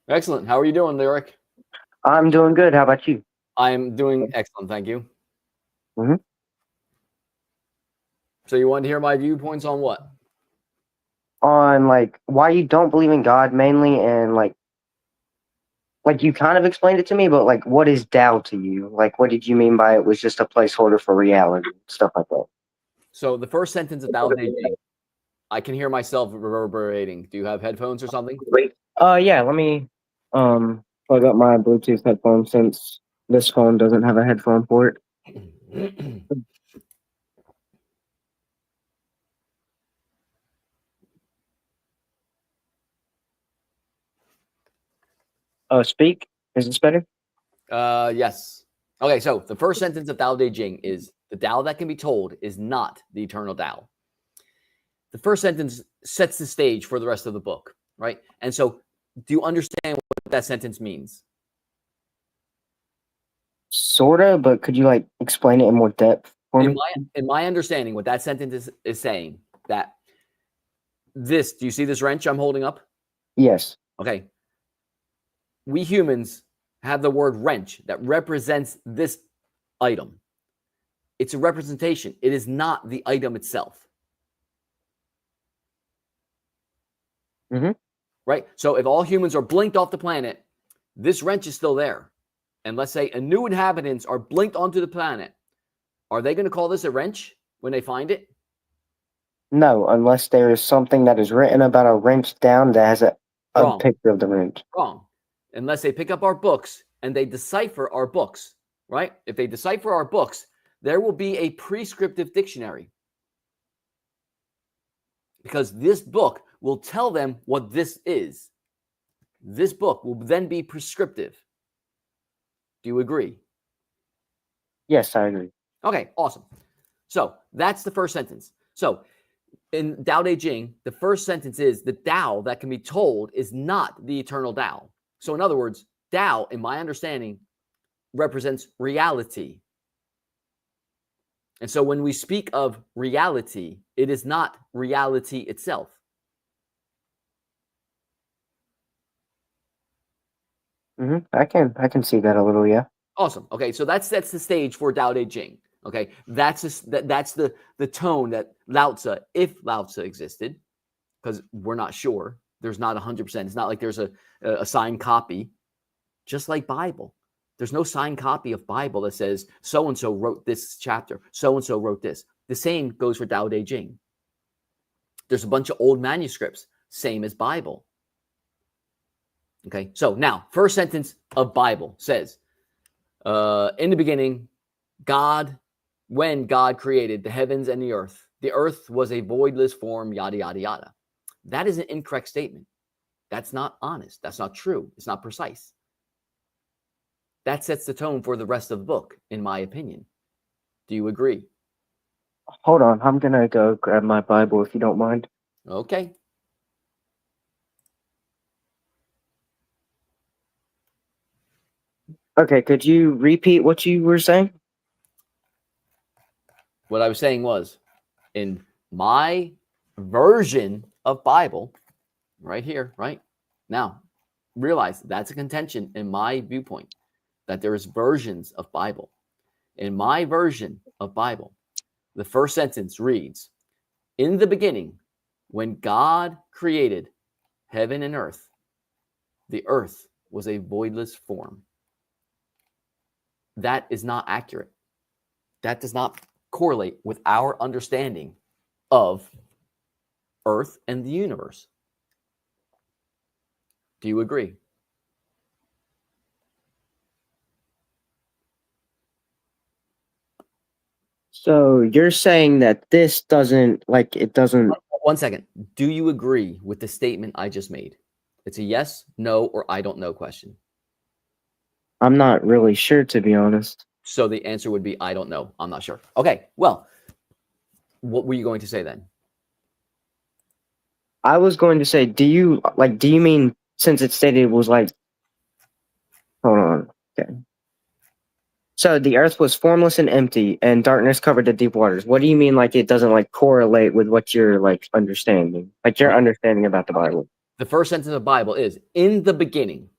Excellent. How are you doing, Lyric? I'm doing good. How about you? I'm doing excellent, thank you. hmm So you wanted to hear my viewpoints on what? On like why you don't believe in God mainly, and like you kind of explained it to me, but like what is Tao to you? Like what did you mean by it was just a placeholder for reality, stuff like that? So the first sentence of Tao Te Ching, I can hear myself reverberating. Do you have headphones or something? Wait. Yeah. Let me plug up my Bluetooth headphones since this phone doesn't have a headphone port. Speak. Is this better? Yes. Okay, so the first sentence of Tao Te Ching is the Tao that can be told is not the eternal Tao. The first sentence sets the stage for the rest of the book, right? And so, do you understand what that sentence means? Sorta, but could you like explain it in more depth for In me? my understanding, what that sentence is saying that this. Do you see this wrench I'm holding up? Yes. Okay. We humans have the word wrench that represents this item. It's a representation. It is not the item itself. Mm-hmm. Right? So if all humans are blinked off the planet, this wrench is still there. And let's say a new inhabitants are blinked onto the planet. Are they going to call this a wrench when they find it? No, unless there is something that is written about a wrench down that has a Wrong. picture of the wrench. Wrong. Unless they pick up our books and they decipher our books, right? If they decipher our books, there will be a prescriptive dictionary. Because this book will tell them what this is. This book will then be prescriptive. Do you agree? Yes, I agree. Okay, awesome. So that's the first sentence. So in Tao Te Ching, the first sentence is the Tao that can be told is not the eternal Tao. So in other words, Tao, in my understanding, represents reality. And so when we speak of reality, it is not reality itself. I can see that a little, yeah. Awesome. Okay, so that sets the stage for Tao Te Ching. Okay, that's the tone that Lao Tzu, if Lao Tzu existed, because we're not sure. There's not 100%. It's not like there's a signed copy, just like Bible. There's no signed copy of Bible that says so and so wrote this chapter, so and so wrote this. The same goes for Tao Te Ching. There's a bunch of old manuscripts, same as Bible. Okay, so now first sentence of Bible says, in the beginning, when God created the heavens and the earth was a voidless form, yada, yada, yada. That is an incorrect statement. That's not honest. That's not true. It's not precise. That sets the tone for the rest of the book, in my opinion. Do you agree? Hold on, I'm gonna go grab my Bible if you don't mind. Okay. Okay, could you repeat what you were saying? What I was saying was, in my version of Bible, right here, right now, realize that's a contention in my viewpoint, that there is versions of Bible. In my version of Bible, the first sentence reads, in the beginning, when God created heaven and earth, the earth was a voidless form. That is not accurate. That does not correlate with our understanding of earth and the universe. Do you agree? So you're saying that this doesn't like it doesn't. 1 second. Do you agree with the statement I just made? It's a yes, no, or I don't know question. I'm not really sure, to be honest. So the answer would be I don't know. I'm not sure. Okay. Well, what were you going to say then? I was going to say, do you mean since it stated it was like, hold on, okay. So the earth was formless and empty, and darkness covered the deep waters. What do you mean, like it doesn't like correlate with what you're like understanding, like your understanding about the Bible? The first sentence of the Bible is in the beginning.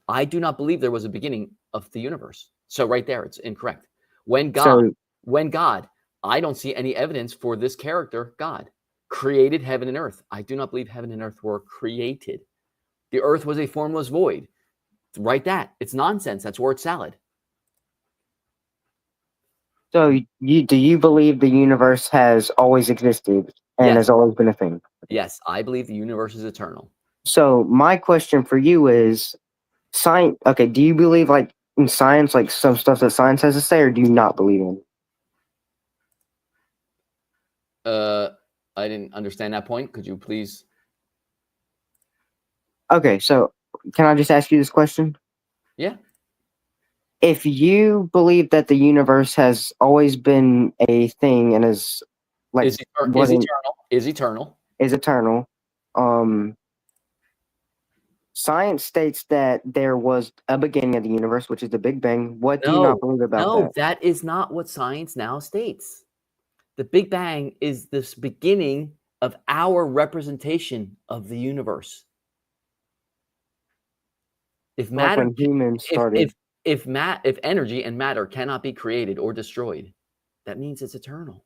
I do not believe there was a beginning of the universe. So right there, it's incorrect. When God, I don't see any evidence for this character, God, created heaven and earth. I do not believe heaven and earth were created. The earth was a formless void. Write that. It's nonsense. That's word salad. So do you believe the universe has always existed and Yes. has always been a thing? Yes, I believe the universe is eternal. So my question for you is science. Okay, do you believe like in science, like some stuff that science has to say, or do you not believe in? I didn't understand that point. Could you please? Okay, so can I just ask you this question? Yeah. If you believe that the universe has always been a thing and is like Is eternal. Is eternal. Is eternal, science states that there was a beginning of the universe, which is the Big Bang. What do you not believe about that? No, that is not what science now states. The Big Bang is this beginning of our representation of the universe. If matter, Like when humans started. if energy and matter cannot be created or destroyed, that means it's eternal.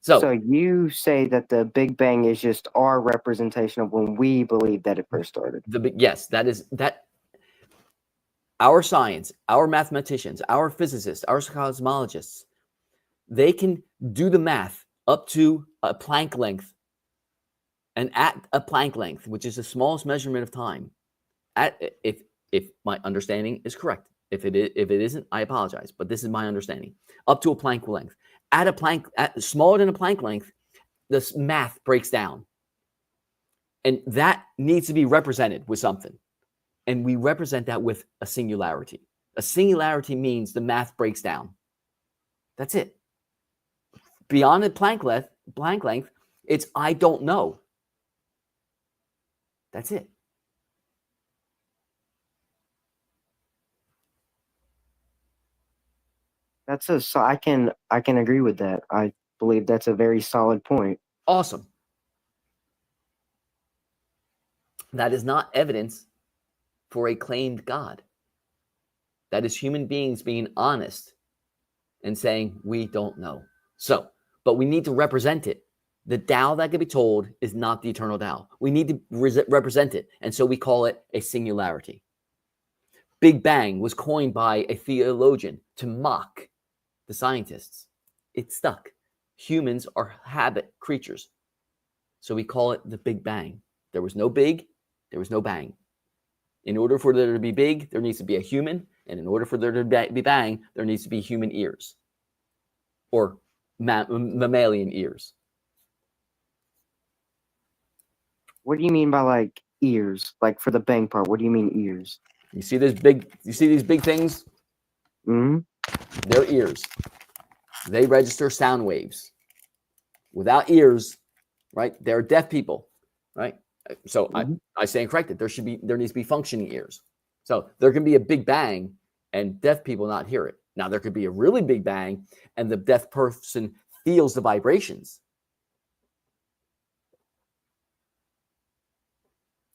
So you say that the Big Bang is just our representation of when we believe that it first started. Yes, that. Our science, our mathematicians, our physicists, our cosmologists, they can do the math up to a Planck length. And at a Planck length, which is the smallest measurement of time, if my understanding is correct, if it isn't, I apologize, but this is my understanding. Up to a Planck length, smaller than a Planck length, this math breaks down, and that needs to be represented with something, and we represent that with a singularity. A singularity means the math breaks down. That's it. Beyond the Planck length, it's I don't know. That's it. So I can agree with that. I believe that's a very solid point. Awesome. That is not evidence for a claimed God. That is human beings being honest and saying, we don't know. So, but we need to represent it. The Tao that can be told is not the eternal Tao. We need to represent it. And so we call it a singularity. Big Bang was coined by a theologian to mock the scientists. It stuck. Humans are habit creatures. So we call it the Big Bang. There was no big, there was no bang. In order for there to be big, there needs to be a human. And in order for there to be bang, there needs to be human ears or mammalian ears. What do you mean by like ears? Like for the bang part, what do you mean ears? You see these big things? Mm-hmm. They're ears. They register sound waves. Without ears, right? They're deaf people, right? So I stand corrected. There needs to be functioning ears. So there can be a big bang and deaf people not hear it. Now there could be a really big bang and the deaf person feels the vibrations.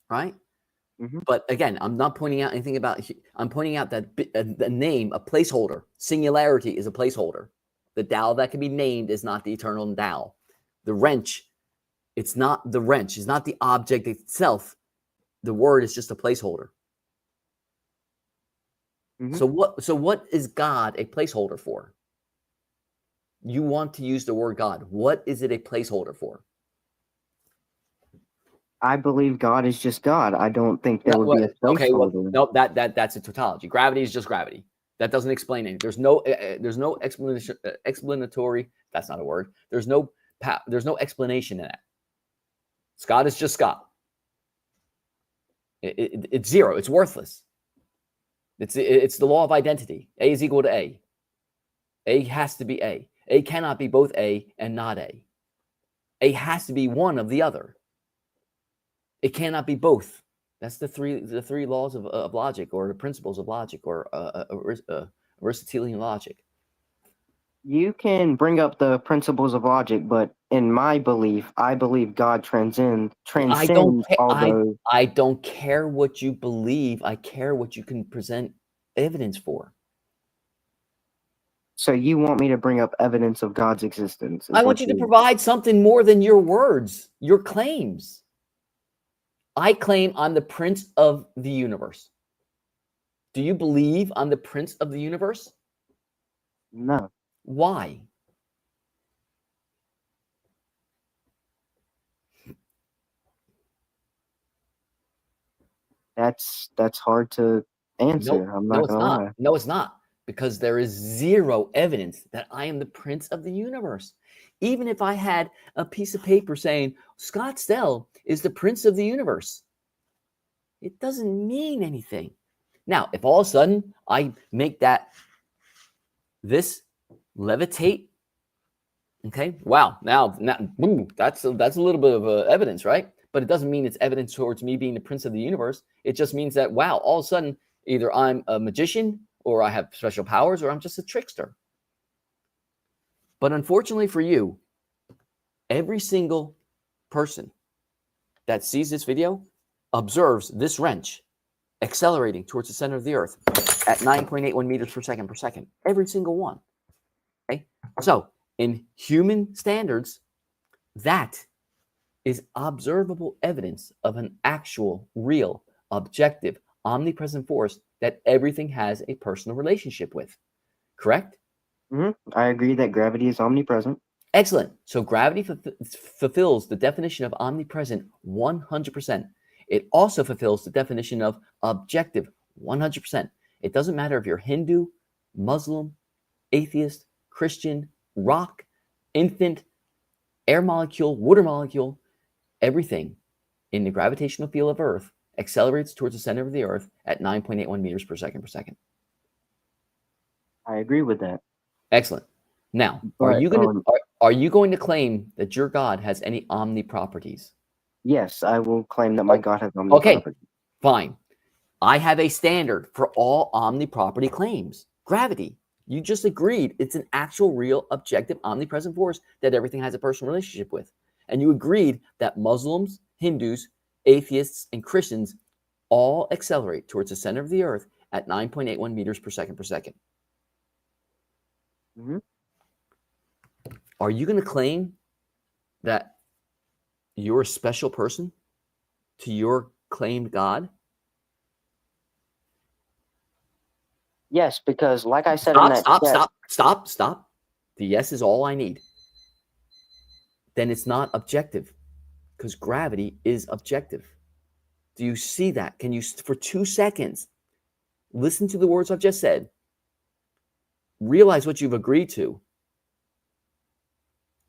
Right? Mm-hmm. But again, I'm not pointing out anything about, I'm pointing out that the name, a placeholder, singularity is a placeholder. The Tao that can be named is not the eternal Tao. The wrench, it's not the wrench, it's not the object itself. The word is just a placeholder. Mm-hmm. So what is God a placeholder for? You want to use the word God. What is it a placeholder for? I believe God is just God. I don't think there would be a placeholder. Okay, well, no, that's a tautology. Gravity is just gravity. That doesn't explain anything. There's no explanation. Explanatory. That's not a word. There's no explanation in that. Scott is just Scott. It's zero. It's worthless. It's the law of identity. A is equal to A. A has to be A. A cannot be both A and not A. A has to be one of the other. It cannot be both. That's the three laws of logic, or the principles of logic, or Aristotelian logic. You can bring up the principles of logic, but in my belief, I believe God I don't transcends care. all those. I don't care what you believe. I care what you can present evidence for. So you want me to bring up evidence of God's existence? I Is want what you to you? provide something more than your words, your claims. I claim I'm the prince of the universe. Do you believe I'm the prince of the universe? No. Why? That's hard to No, answer. I'm no, not it's gonna not. lie. No, it's not. Because there is zero evidence that I am the prince of the universe. Even if I had a piece of paper saying Scott Stell is the prince of the universe, it doesn't mean anything. Now, if all of a sudden I make this levitate, okay, wow, now boom, that's a little bit of evidence, right? But it doesn't mean it's evidence towards me being the prince of the universe. It just means that wow, all of a sudden either I'm a magician or I have special powers or I'm just a trickster. But unfortunately for you, every single person that sees this video observes this wrench accelerating towards the center of the earth at 9.81 meters per second. Every single one. Okay. So, in human standards, that is observable evidence of an actual, real, objective, omnipresent force that everything has a personal relationship with. Correct? I agree that gravity is omnipresent. Excellent. So gravity fulfills the definition of omnipresent 100%. It also fulfills the definition of objective 100%. It doesn't matter if you're Hindu, Muslim, atheist, Christian, rock, infant, air molecule, water molecule, everything in the gravitational field of Earth accelerates towards the center of the Earth at 9.81 meters per second. I agree with that. Excellent. Now, are But you going to are you going to claim that your God has any omni properties? yes, I will claim that my God has omni Okay, property. fine. I have a standard for all omni property claims. Gravity. You just agreed it's an actual, real, objective, omnipresent force that everything has a personal relationship with. And you agreed that Muslims, Hindus, atheists, and Christians all accelerate towards the center of the earth at 9.81 meters per second. Mm-hmm. Are you going to claim that you're a special person to your claimed God? Yes, because like I said in that Stop. The yes is all I need. Then it's not objective because gravity is objective. Do you see that? Can you, for 2 seconds, listen to the words I've just said, realize what you've agreed to,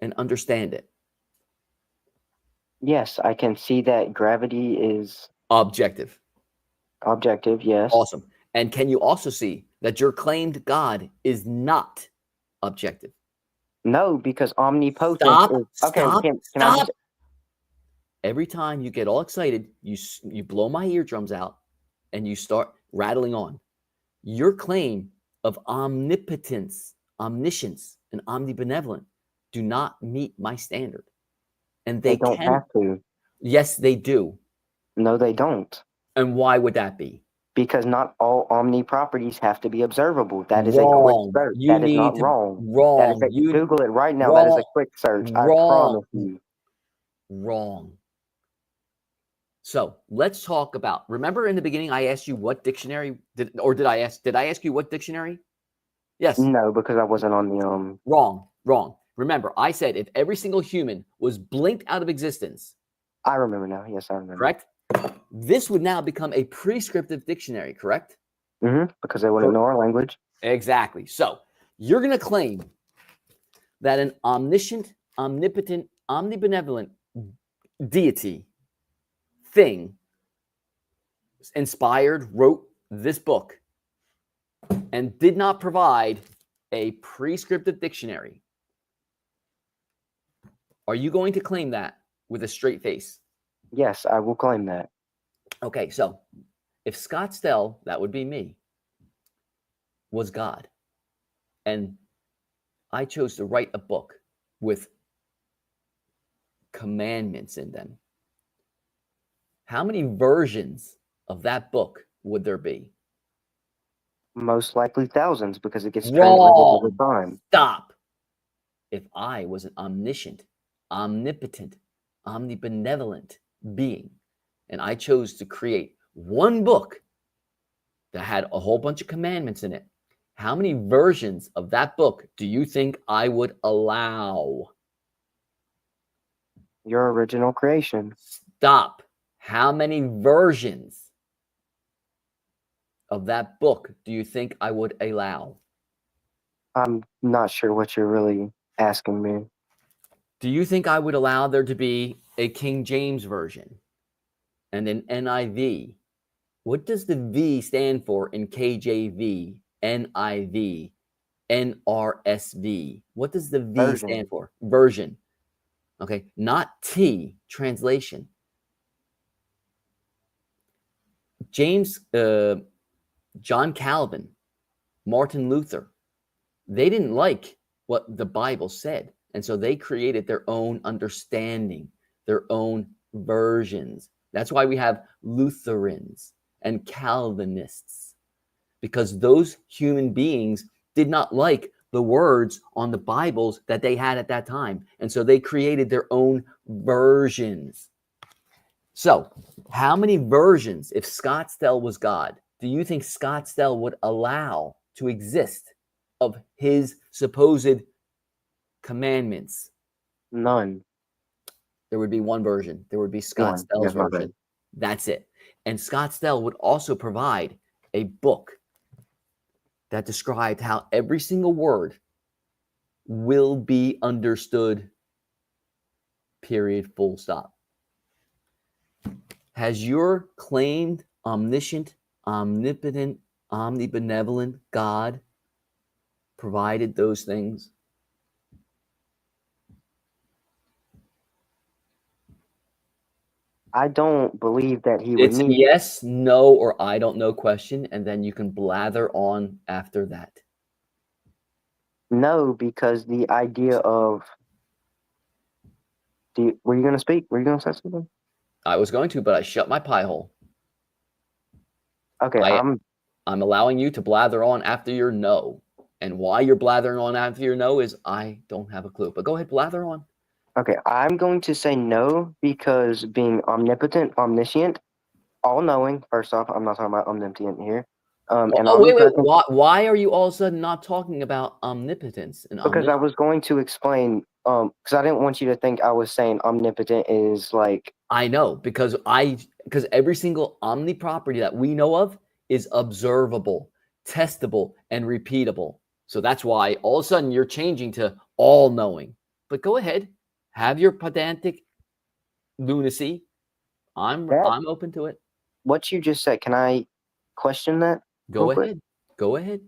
and understand it? Yes, I can see that gravity is Objective. objective, yes. Awesome. And can you also see that your claimed God is not objective? No, because omnipotent is okay. Can I Stop. just Every time you get all excited, you blow my eardrums out and you start rattling on. Your claim of omnipotence, omniscience, and omnibenevolent do not meet my standard. And they they don't can. have to. Yes, they do. No, they don't. And why would that be? Because not all omni properties have to be observable. That is a quick Wrong. search. You That is need not to. wrong. That is Wrong. Google it right now. That is a Wrong. quick search. I Wrong. promise you. Wrong. So let's talk about. Remember in the beginning, I asked you what dictionary did I ask you what dictionary? Yes. No, because I wasn't on the Wrong. Remember, I said if every single human was blinked out of existence. I remember now. Yes, I remember. Correct. This would now become a prescriptive dictionary. Correct. Because they wouldn't know our language. Exactly. So you're going to claim that an omniscient, omnipotent, omnibenevolent deity thing wrote this book and did not provide a prescriptive dictionary. Are you going to claim that with a straight face? Yes, I will claim that. Okay, so if Scott Stell, that would be me, was God, and I chose to write a book with commandments in them, how many versions of that book would there be? Most likely thousands because it gets translated over Wrong. time. Stop. If I was an omniscient, omnipotent, omnibenevolent being, and I chose to create one book that had a whole bunch of commandments in it, how many versions of that book do you think I would allow? Your original creation. Stop. How many versions of that book do you think I would allow? I'm not sure what you're really asking me. Do you think I would allow there to be a King James version and an NIV? What does the V stand for in KJV, NIV, NRSV? What does the V Version. stand for? Version. Okay, not T, translation. John Calvin, Martin Luther, they didn't like what the Bible said. And so they created their own understanding, their own versions. That's why we have Lutherans and Calvinists, because those human beings did not like the words on the Bibles that they had at that time. And so they created their own versions. So, how many versions, if Scottsdale was God, do you think Scottsdale would allow to exist of his supposed commandments? None. There would be one version. There would be One. Scottsdale's Yeah, my bad. version. That's it. And Scottsdale would also provide a book that described how every single word will be understood, period, full stop. Has your claimed omniscient, omnipotent, omnibenevolent God provided those things? I don't believe that he would It's a need. yes, no, or I don't know question, and then you can blather on after that. No, because the idea of. Were you going to speak? Were you going to say something? I was going to, but I shut my pie hole. Okay, I'm allowing you to blather on after your no. And why you're blathering on after your no is I don't have a clue. But go ahead, blather on. Okay, I'm going to say no because being omnipotent, omniscient, all-knowing. First off, I'm not talking about omnipotent here. And Oh, wait. omnipresent. Why are you all of a sudden not talking about omnipotence and Because I omniscience? was going to explain. Because I didn't want you to think I was saying omnipotent is like. I know because every single omni property that we know of is observable, testable, and repeatable. So that's why all of a sudden you're changing to all knowing. But go ahead, have your pedantic lunacy. I'm open to it. What you just said. Can I question that? Go real quick? ahead. Go ahead.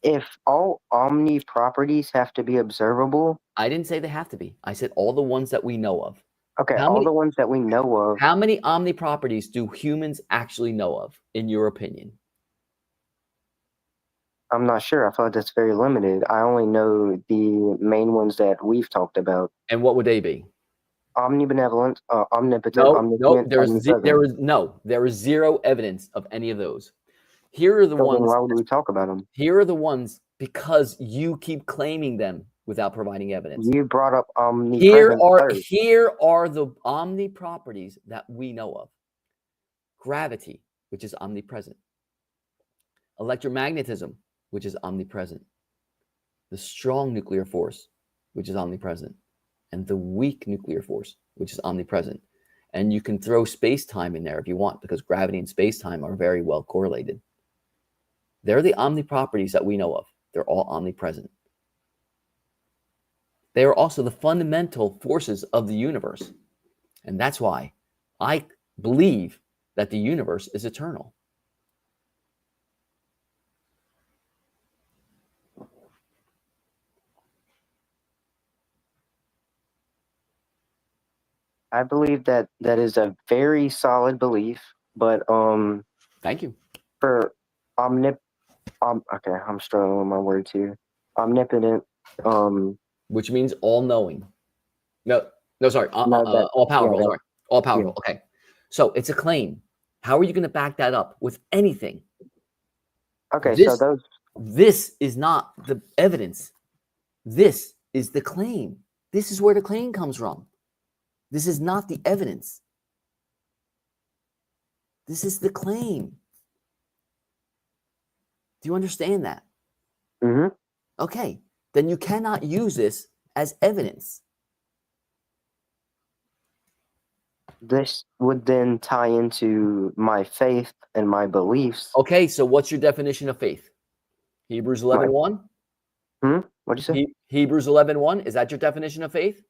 If all omni properties have to be observable. I didn't say they have to be. I said all the ones that we know of. Okay, the ones that we know of. How many omni properties do humans actually know of, in your opinion? I'm not sure. I feel like that's very limited. I only know the main ones that we've talked about. And what would they be? Omnibenevolent, omnipotent, No, omniscient, there is zero evidence of any of those. Here are the So ones. then why would we talk about them? Here are the ones because you keep claiming them without providing evidence. You brought up omnipresent first. Here are the omni properties that we know of. Gravity, which is omnipresent. Electromagnetism, which is omnipresent. The strong nuclear force, which is omnipresent. And the weak nuclear force, which is omnipresent. And you can throw space-time in there if you want, because gravity and space-time are very well correlated. They're the omni properties that we know of. They're all omnipresent. They are also the fundamental forces of the universe. And that's why I believe that the universe is eternal. I believe that is a very solid belief, but Thank you. For okay, I'm struggling with my words here. Omnipotent, which means all knowing. No, sorry, No, that all powerful. that Sorry, all powerful. yeah. Okay, so it's a claim. How are you going to back that up with anything? Okay, so This this is not the evidence. This is the claim. This is where the claim comes from. This is not the evidence. This is the claim. Do you understand that? hmm Okay, then you cannot use this as evidence. this would then tie into my faith and my beliefs. Okay, so what's your definition of faith? Hebrews My, 11:1? What'd you say? Hebrews 11:1, is that your definition of faith?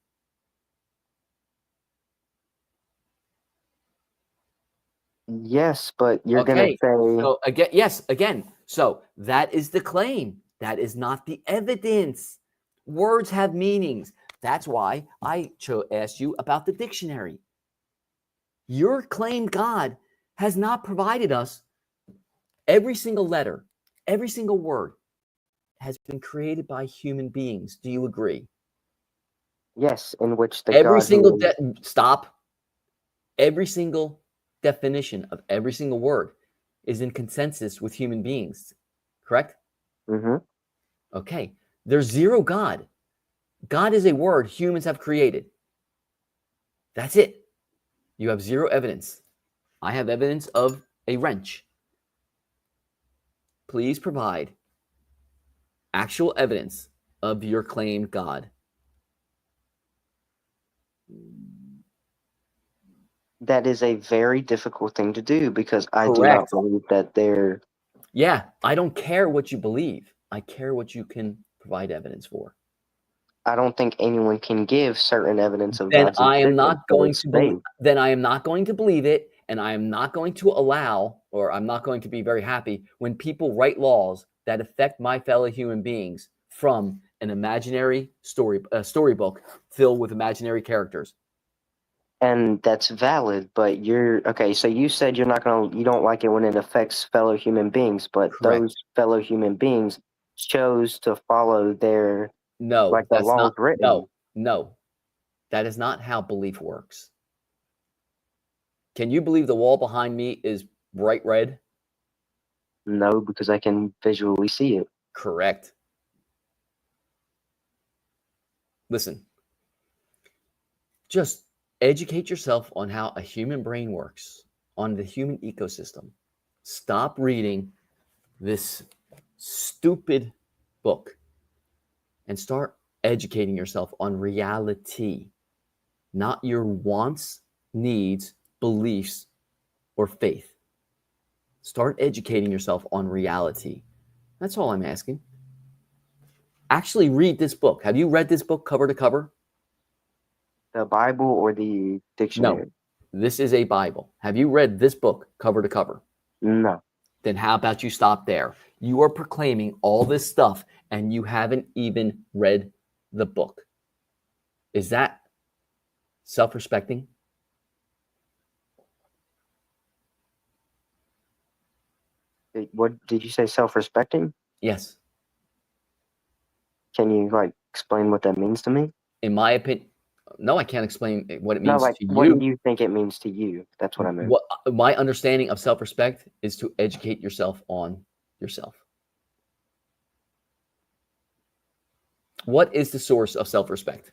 Yes, but you're gonna Okay. say So again, yes, again. So that is the claim. That is not the evidence. Words have meanings. That's why I asked you about the dictionary. Your claimed God has not provided us every single letter, every single word has been created by human beings. Do you agree? yes, in which the Every God single who stop. Every single definition of every single word is in consensus with human beings, correct? hmm Okay. There's zero God. God is a word humans have created. That's it. You have zero evidence. I have evidence of a wrench. Please provide actual evidence of your claimed God. that is a very difficult thing to do because I do not Correct. believe that there. Yeah, I don't care what you believe. I care what you can provide evidence for. I don't think anyone can give certain evidence of Then God's I am existence, not but going it's to believe. faith. Then I am not going to believe it, and I am not going to allow, or I'm not going to be very happy when people write laws that affect my fellow human beings from an imaginary storybook filled with imaginary characters. And that's valid, but you're okay. So you said you don't like it when it affects fellow human beings, but Correct. those fellow human beings chose to follow their No, like the that's laws not. written. No, that is not how belief works. Can you believe the wall behind me is bright red? No, because I can visually see it. Correct. Listen, just educate yourself on how a human brain works, on the human ecosystem. Stop reading this stupid book and start educating yourself on reality, not your wants, needs, beliefs, or faith. Start educating yourself on reality. That's all I'm asking. Actually, read this book. Have you read this book cover to cover? The Bible or the No, dictionary? this is a Bible. Have you read this book cover to cover? No. Then how about you stop there? You are proclaiming all this stuff and you haven't even read the book. Is that self-respecting? What did you say? Self-respecting? Yes. Can you like explain what that means to me? In my opinion, no, I can't explain what it No, means like to what do you. you think it means to you? That's what I meant. What my understanding of self-respect is to educate yourself on yourself. What is the source of self-respect?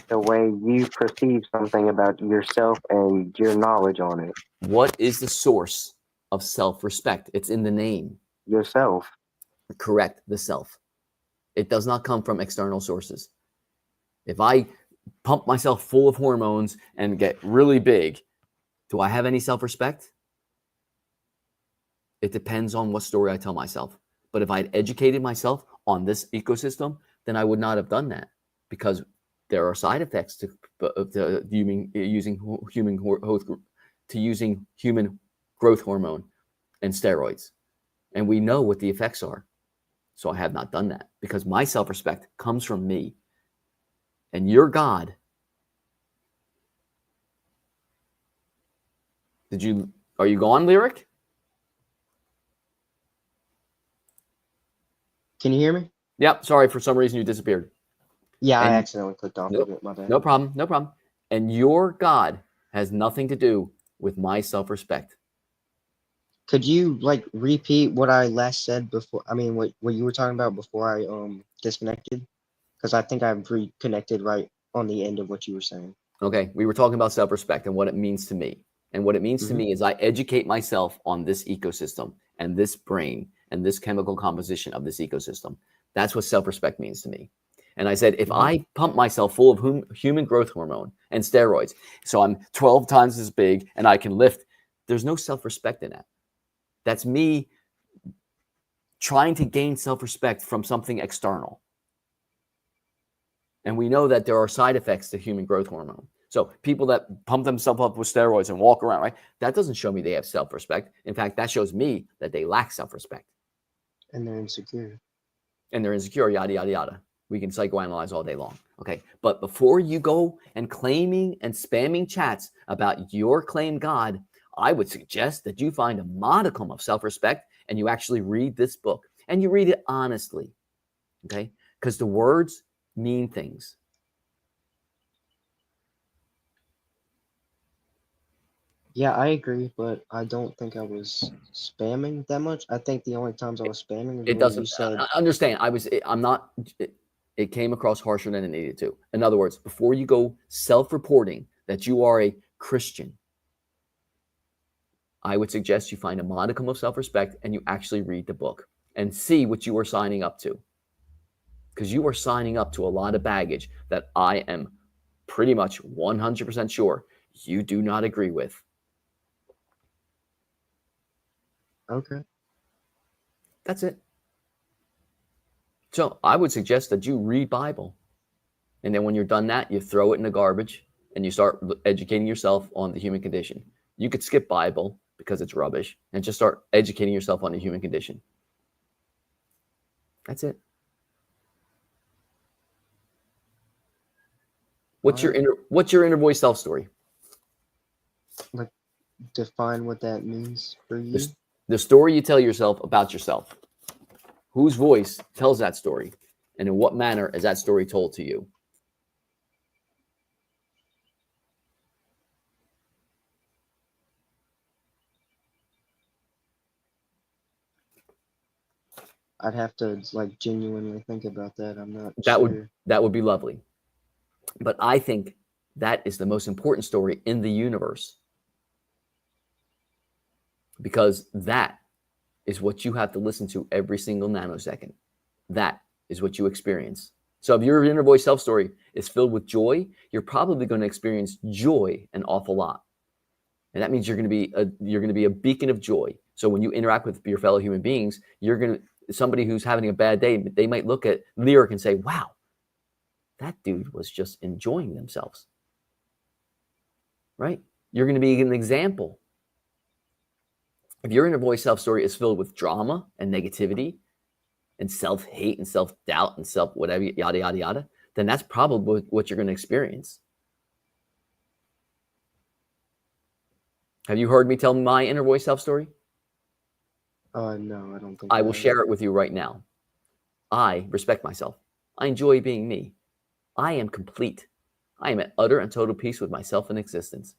The way you perceive something about yourself and your knowledge on it. What is the source of self-respect? It's in the name. Yourself. Correct, the self. It does not come from external sources. If I pump myself full of hormones and get really big, do I have any self-respect? It depends on what story I tell myself. But if I had educated myself on this ecosystem, then I would not have done that because there are side effects to using human growth hormone and steroids, and we know what the effects are. So I have not done that because my self-respect comes from me. And your God, are you gone, Lyric? Can you hear me? Yep. Sorry, for some reason you disappeared. Yeah, I And accidentally clicked off nope, of it. My bad. no problem. No problem. And your God has nothing to do with my self-respect. Could you like repeat what I last said before? I mean, what you were talking about before I disconnected? Because I think I've reconnected right on the end of what you were saying. Okay. We were talking about self-respect and what it means to me. And what it means to Mhm. me is I educate myself on this ecosystem and this brain and this chemical composition of this ecosystem. That's what self-respect means to me. And I said, if Mhm. I pump myself full of human growth hormone and steroids, so I'm 12 times as big and I can lift, there's no self-respect in that. That's me trying to gain self-respect from something external. And we know that there are side effects to human growth hormone. So people that pump themselves up with steroids and walk around, right? That doesn't show me they have self-respect. In fact, that shows me that they lack self-respect. And they're insecure. And they're insecure, yada, yada, yada. We can psychoanalyze all day long. Okay. But before you go and claiming and spamming chats about your claimed God, I would suggest that you find a modicum of self-respect and you actually read this book and you read it honestly. Okay. Because the words mean things. Yeah, I agree, but I don't think I was spamming that much. I think the only times I was spamming is It when you doesn't said, understand. I'm not, it came across harsher than it needed to. In other words, before you go self-reporting that you are a Christian, I would suggest you find a modicum of self-respect and you actually read the book and see what you are signing up to. Because you are signing up to a lot of baggage that I am pretty much 100% sure you do not agree with. okay. That's it. So I would suggest that you read Bible. And then when you're done that, you throw it in the garbage and you start educating yourself on the human condition. You could skip Bible because it's rubbish and just start educating yourself on the human condition. That's it. What's your Alright. inner voice self story? Like, define what that means for you. The story you tell yourself about yourself. Whose voice tells that story? And in what manner is that story told to you? I'd have to like genuinely think about that. I'm not That sure. would be lovely. But I think that is the most important story in the universe. Because that is what you have to listen to every single nanosecond. That is what you experience. So if your inner voice self story is filled with joy, you're probably going to experience joy an awful lot. And that means you're going to be a beacon of joy. So when you interact with your fellow human beings, you're going to, somebody who's having a bad day, they might look at Lyric and say, wow, that dude was just enjoying themselves. Right? You're going to be an example. If your inner voice self story is filled with drama and negativity and self-hate and self-doubt and self-whatever, yada, yada, yada, then that's probably what you're going to experience. Have you heard me tell my inner voice self story? No, I don't think I will have. share it with you right now. I respect myself. I enjoy being me. I am complete. I am at utter and total peace with myself and existence.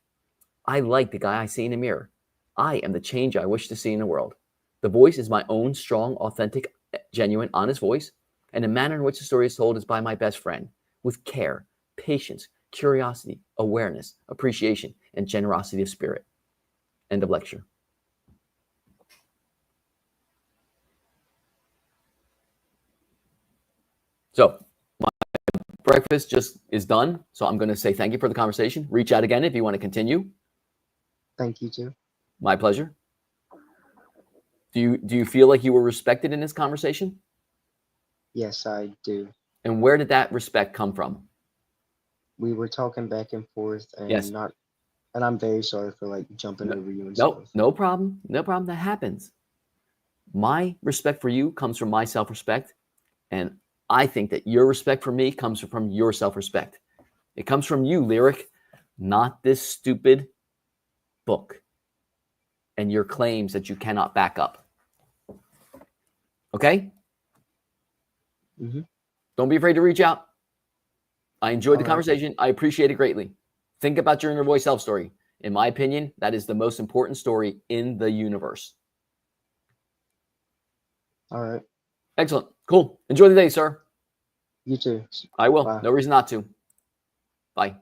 I like the guy I see in the mirror. I am the change I wish to see in the world. The voice is my own strong, authentic, genuine, honest voice, and the manner in which the story is told is by my best friend, with care, patience, curiosity, awareness, appreciation, and generosity of spirit. End of lecture. So my breakfast just is done. So I'm going to say thank you for the conversation. Reach out again if you want to continue. Thank you too. My pleasure. Do you feel like you were respected in this conversation? Yes, I do. And where did that respect come from? We were talking back and forth Yes. and I'm very sorry for like jumping over you and stuff. No problem. No problem. That happens. My respect for you comes from my self-respect. And I think that your respect for me comes from your self-respect. It comes from you, Lyric, not this stupid book and your claims that you cannot back up. Okay? Mhm. Don't be afraid to reach out. I enjoyed the All right. conversation. I appreciate it greatly. Think about your inner voice self story. In my opinion, that is the most important story in the universe. All right. Excellent. Cool. Enjoy the day, sir. You too. I will. Bye. No reason not to. Bye.